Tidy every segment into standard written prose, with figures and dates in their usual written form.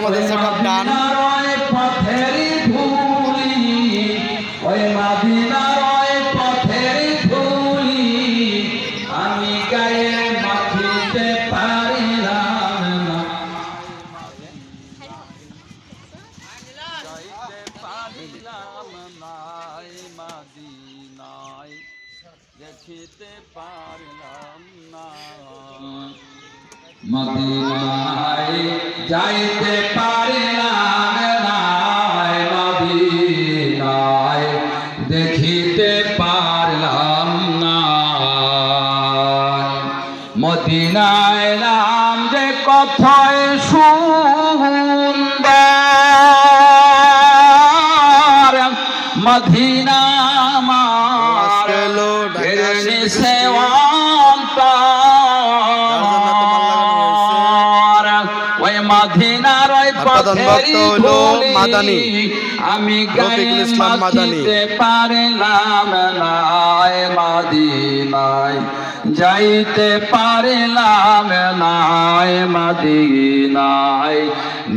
আমাদের সেটআপ ডান। আমি গায়ে মাখিতে পারিলাম না, মদিনায় দেখিতে পারলাম না, মদিনায় যাইতে পারলাম না, মদিনায় দেখিতে পারলাম না। মদিনায় নাম যে কথায় সুন্দর, মদিনা আমার ওই মদিনার ওই পথেরই ধুলি আমি গায়ে মাখিতে পারলাম না, মদিনায় যাইতে পারলাম না, মদিনায়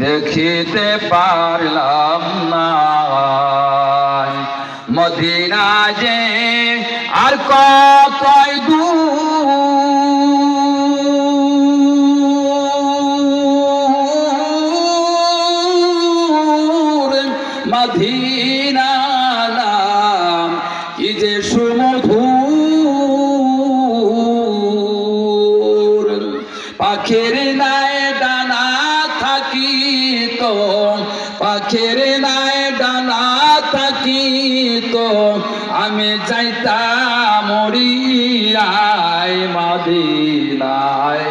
দেখিতে পারলাম না। মদিনা যে আর কতই দূর, মদিনা নাম কি যে সুমধুর, পাখির নাই ডানা থাকিত, পাখির নাই ডানা থাকিত আমি যাইতাম মরিয়ায়, মদিনায়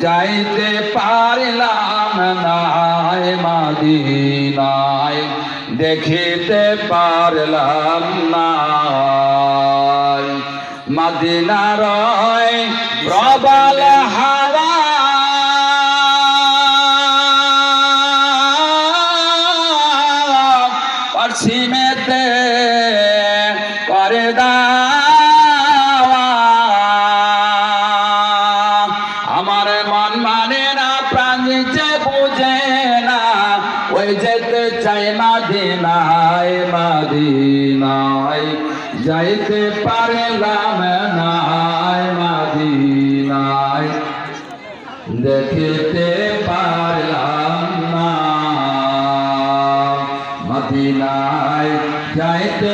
যাইতে পারলাম না, মদিনায় দেখিতে পারলাম না। মদিনার প্রবল হাওয়া পশ্চিমেতে করে দাওয়া, আমার মন মানে না, প্রাণ যে বুঝে না, ওই যেতে চাই মদিনায়, মদিনায় যাইতে পারলাম না, মদিনায় দেখিতে পারলাম না, মদিনায় যাইতে